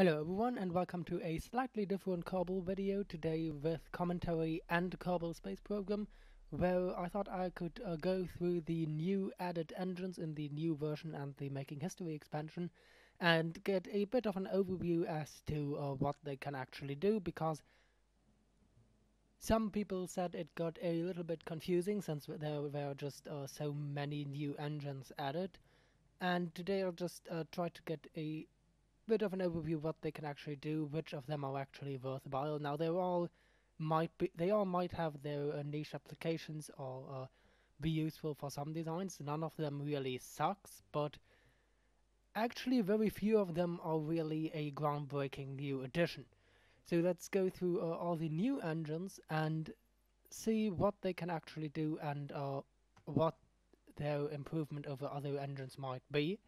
Hello everyone and welcome to a slightly different Kerbal video today with commentary and Kerbal Space Program, where I thought I could go through the new added engines in the new version and the Making History expansion and get a bit of an overview as to what they can actually do, because some people said it got a little bit confusing since there were just so many new engines added. And today I'll just try to get a bit of an overview of what they can actually do, which of them are actually worthwhile. Now they all might have their niche applications or be useful for some designs. None of them really sucks, but actually very few of them are really a groundbreaking new addition. So let's go through all the new engines and see what they can actually do and what their improvement over other engines might be.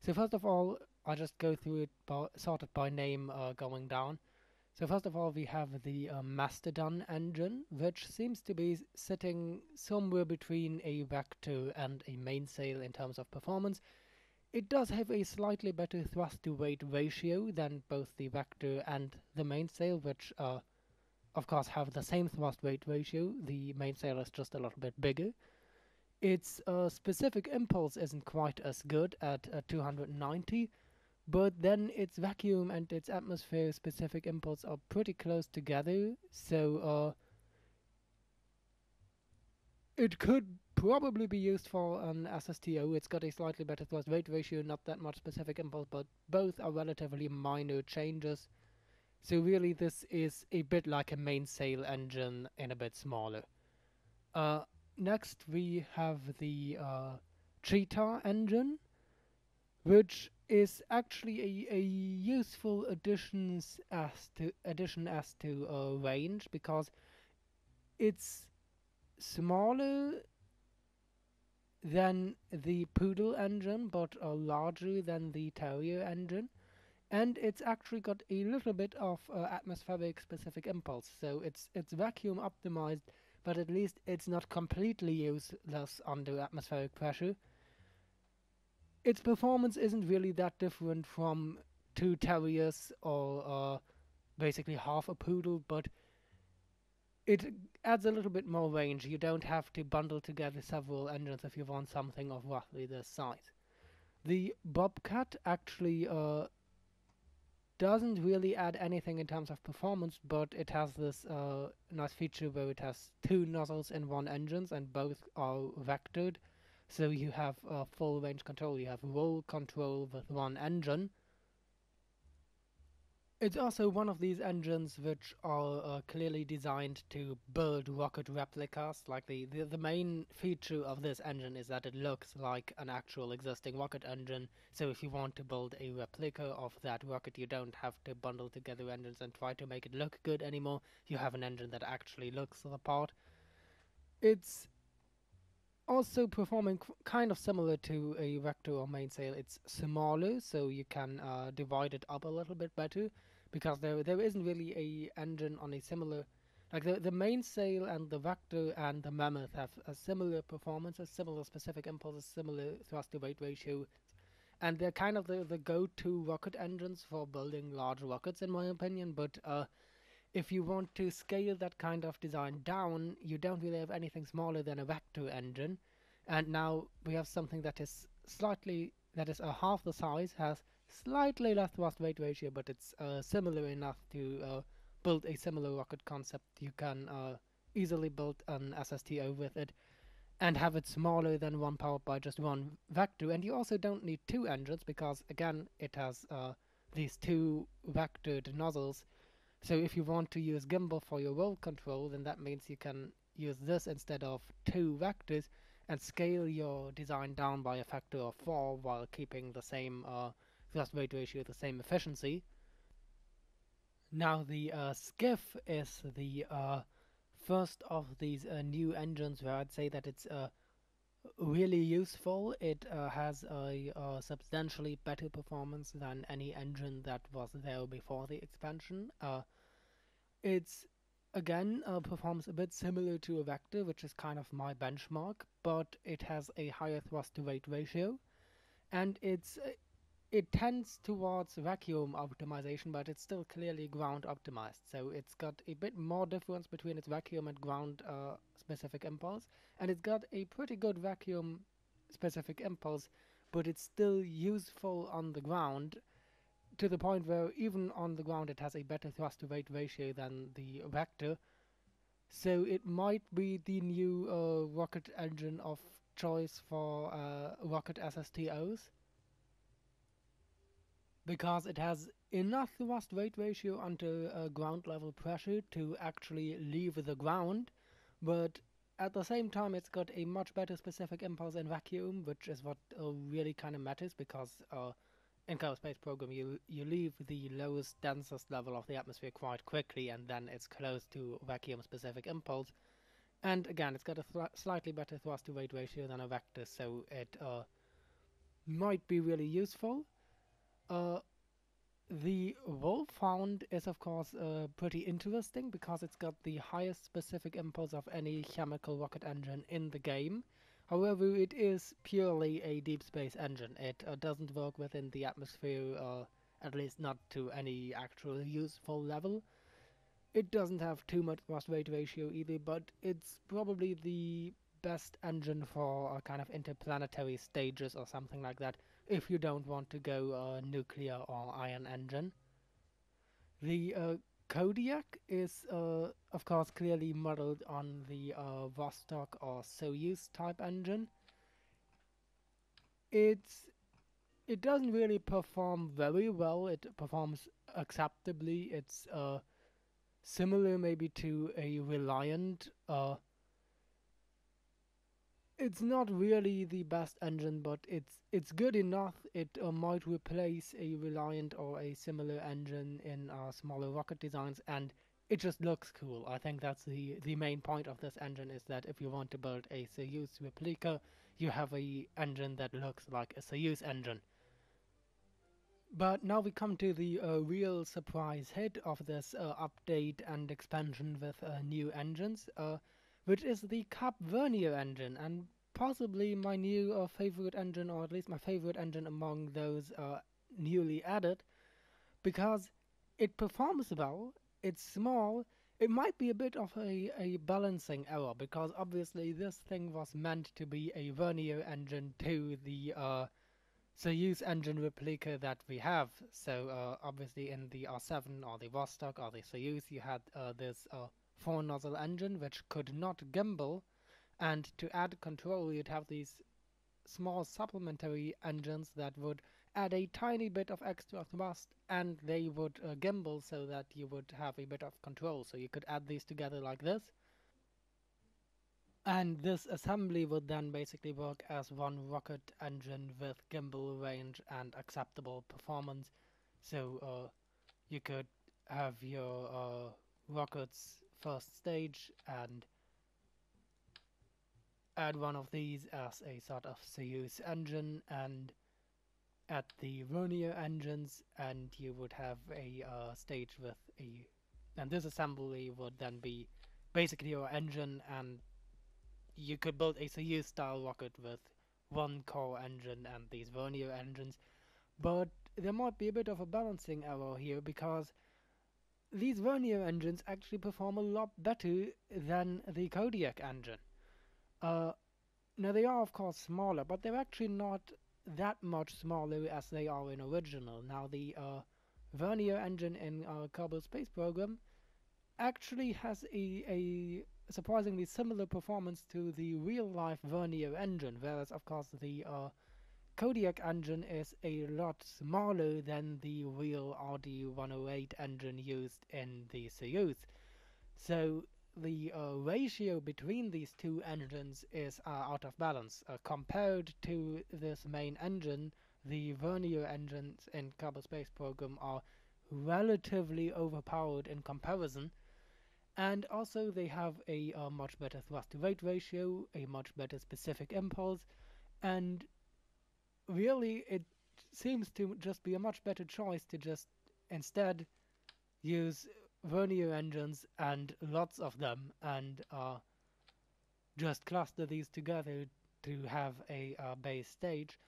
So first of all, I'll just go through it sorted by name going down. So first of all, we have the Mastodon engine, which seems to be sitting somewhere between a Vector and a mainsail in terms of performance. It does have a slightly better thrust-to-weight ratio than both the Vector and the mainsail, which of course have the same thrust-weight ratio. The mainsail is just a little bit bigger. Its specific impulse isn't quite as good at 290, but then its vacuum and its atmosphere specific impulse are pretty close together, so it could probably be used for an SSTO. It's got a slightly better thrust weight ratio, not that much specific impulse, but both are relatively minor changes. So really this is a bit like a mainsail engine and a bit smaller. Uh, Next we have the Tratar Engine, which is actually a useful addition as to range, because it's smaller than the Poodle engine but larger than the Terrier engine, and it's actually got a little bit of atmospheric specific impulse, so it's vacuum optimized, but at least it's not completely useless under atmospheric pressure. Its performance isn't really that different from two Terriers or basically half a Poodle, but it adds a little bit more range. You don't have to bundle together several engines if you want something of roughly this size. The Bobcat actually doesn't really add anything in terms of performance, but it has this nice feature where it has two nozzles in one engine and both are vectored. So you have full range control. You have roll control with one engine. It's also one of these engines which are clearly designed to build rocket replicas. Like the main feature of this engine is that it looks like an actual existing rocket engine. So if you want to build a replica of that rocket, you don't have to bundle together engines and try to make it look good anymore. You have an engine that actually looks the part. It's also performing kind of similar to a Vector or mainsail. It's smaller, so you can divide it up a little bit better, because there isn't really a engine on a similar, like the mainsail and the Vector and the Mammoth have a similar performance, a similar specific impulses, similar thrust to weight ratio, and they're kind of the go-to rocket engines for building large rockets, in my opinion. But if you want to scale that kind of design down, you don't really have anything smaller than a Vector engine. And now we have something that is half the size, has slightly less thrust weight ratio, but it's similar enough to build a similar rocket concept. You can easily build an SSTO with it and have it smaller than one powered by just one Vector. And you also don't need two engines, because again it has these two vectored nozzles. So if you want to use gimbal for your roll control, then that means you can use this instead of two vectors and scale your design down by a factor of 4 while keeping the same thrust weight ratio, the same efficiency. Now the Skiff is the first of these new engines where I'd say that it's really useful. It has a substantially better performance than any engine that was there before the expansion. It's again performs a bit similar to a Vector, which is kind of my benchmark, but it has a higher thrust to weight ratio, and it's it tends towards vacuum optimization, but it's still clearly ground optimized. So it's got a bit more difference between its vacuum and ground specific impulse, and it's got a pretty good vacuum specific impulse, but it's still useful on the ground to the point where even on the ground it has a better thrust to weight ratio than the Vector. So it might be the new rocket engine of choice for rocket SSTOs because it has enough thrust weight ratio under ground level pressure to actually leave the ground, but at the same time it's got a much better specific impulse in vacuum, which is what really kind of matters because in Space Program you leave the lowest densest level of the atmosphere quite quickly and then it's close to vacuum specific impulse. And again, it's got a slightly better thrust to weight ratio than a Vector, so it might be really useful. Uh, The Wolfhound is of course pretty interesting because it's got the highest specific impulse of any chemical rocket engine in the game. However, it is purely a deep space engine. It doesn't work within the atmosphere, at least not to any actual useful level. It doesn't have too much thrust weight ratio either, but it's probably the best engine for kind of interplanetary stages or something like that if you don't want to go nuclear or ion engine. The Kodiak is, of course, clearly modeled on the Vostok or Soyuz type engine. It's it doesn't really perform very well. It performs acceptably. It's similar maybe to a Reliant. It's not really the best engine, but it's good enough. It might replace a Reliant or a similar engine in smaller rocket designs, and it just looks cool. I think that's the main point of this engine is that if you want to build a Soyuz replica, you have a engine that looks like a Soyuz engine. But now we come to the real surprise hit of this update and expansion with new engines, which is the Vernier engine, and possibly my new favorite engine, or at least my favorite engine among those newly added, because it performs well, it's small, it might be a bit of a balancing error, because obviously this thing was meant to be a Vernier engine to the Soyuz engine replica that we have. So obviously in the R7 or the Vostok or the Soyuz you had this four nozzle engine which could not gimbal, and to add control you'd have these small supplementary engines that would add a tiny bit of extra thrust and they would gimbal so that you would have a bit of control. So you could add these together like this. And this assembly would then basically work as one rocket engine with gimbal range and acceptable performance. So you could have your rocket's first stage and add one of these as a sort of Soyuz engine and add the Vernier engines, and you would have a stage with a. And this assembly would then be basically your engine, and you could build a Soyuz style rocket with one core engine and these Vernier engines. But there might be a bit of a balancing error here because these Vernier engines actually perform a lot better than the Kodiak engine. Uh, Now they are of course smaller, but they're actually not that much smaller as they are in original. Now the Vernier engine in Kerbal Space Program actually has a surprisingly similar performance to the real-life Vernier engine, whereas of course the Kodiak engine is a lot smaller than the real RD-108 engine used in the Soyuz. So the ratio between these two engines is out of balance. Compared to this main engine, the Vernier engines in Kerbal Space Program are relatively overpowered in comparison, and also they have a much better thrust to weight ratio, a much better specific impulse, and really it seems to just be a much better choice to just instead use Vernier engines and lots of them and just cluster these together to have a base stage.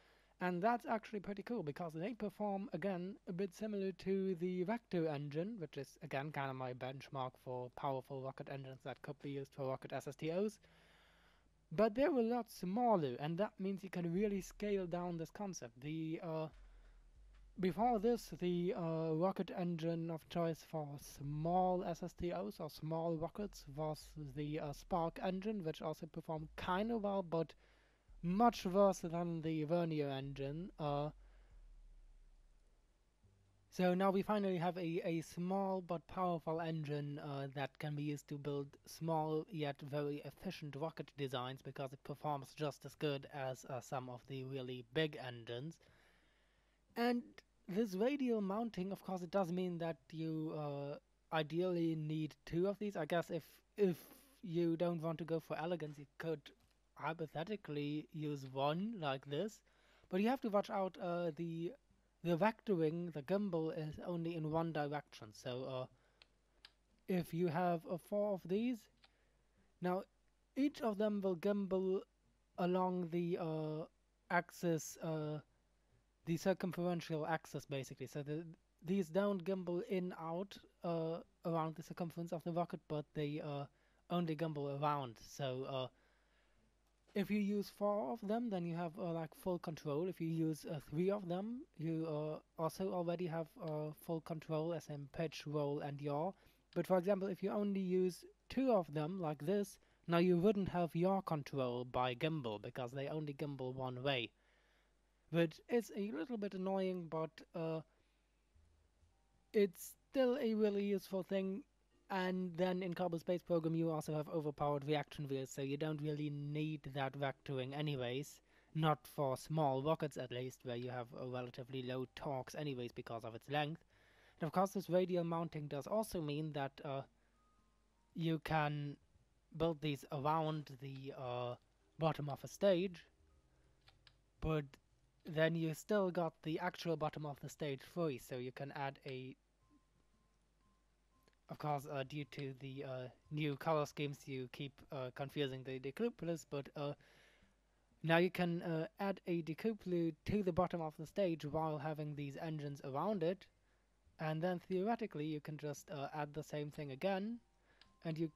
And that's actually pretty cool because they perform, again, a bit similar to the Vector engine, which is, again, kind of my benchmark for powerful rocket engines that could be used for rocket SSTOs. But they're a lot smaller, and that means you can really scale down this concept. Before this, the rocket engine of choice for small SSTOs or small rockets was the Spark engine, which also performed kind of well, but much worse than the Vernier engine. So now we finally have a small but powerful engine that can be used to build small yet very efficient rocket designs because it performs just as good as some of the really big engines. And this radial mounting, of course, it does mean that you ideally need two of these. I guess if you don't want to go for elegance, you could hypothetically use one like this. But you have to watch out. The vectoring, the gimbal, is only in one direction. So if you have four of these, now each of them will gimbal along the axis. The circumferential axis basically. So these don't gimbal in out around the circumference of the rocket, but they only gimbal around. So if you use four of them, then you have like full control. If you use three of them, you also already have full control, as in pitch, roll, and yaw. But for example, if you only use two of them, like this, now you wouldn't have yaw control by gimbal because they only gimbal one way, which is a little bit annoying, but it's still a really useful thing. And then in Kerbal Space Program you also have overpowered reaction wheels, so you don't really need that vectoring anyways. Not for small rockets at least, where you have a relatively low torques anyways because of its length. And of course this radial mounting does also mean that you can build these around the bottom of a stage, but then you still got the actual bottom of the stage free, so you can add a... Of course, due to the new color schemes, you keep confusing the decouplers, but now you can add a decoupler to the bottom of the stage while having these engines around it, and then theoretically you can just add the same thing again, and you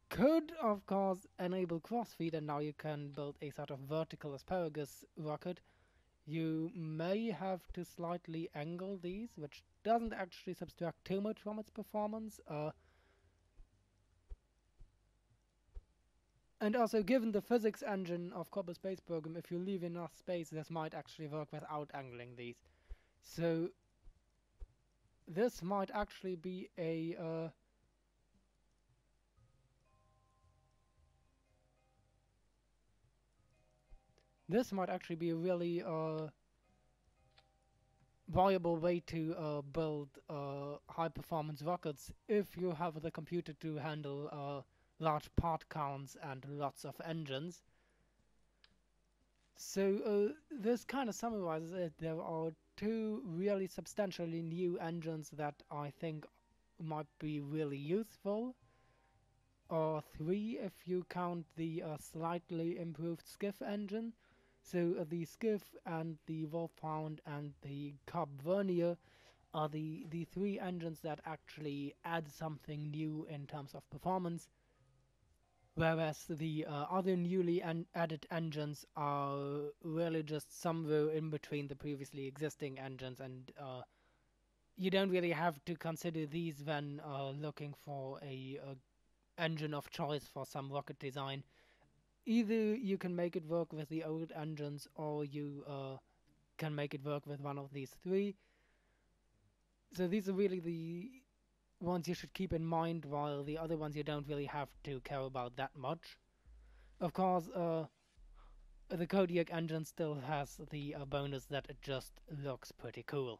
could, of course, enable crossfeed, and now you can build a sort of vertical asparagus rocket. You may have to slightly angle these, which doesn't actually subtract too much from its performance. And also, given the physics engine of Kerbal Space Program, if you leave enough space, this might actually work without angling these. So this might actually be a really viable way to build high-performance rockets if you have the computer to handle large part counts and lots of engines. So this kind of summarizes it. There are two really substantially new engines that I think might be really useful, or three if you count the slightly improved Skiff engine. So the Skiff and the Wolfhound and the Cub Vernier are the three engines that actually add something new in terms of performance, whereas the other newly added engines are really just somewhere in between the previously existing engines, and you don't really have to consider these when looking for a engine of choice for some rocket design. Either you can make it work with the old engines, or you can make it work with one of these three. So these are really the ones you should keep in mind, while the other ones you don't really have to care about that much. Of course, the Kodiak engine still has the bonus that it just looks pretty cool.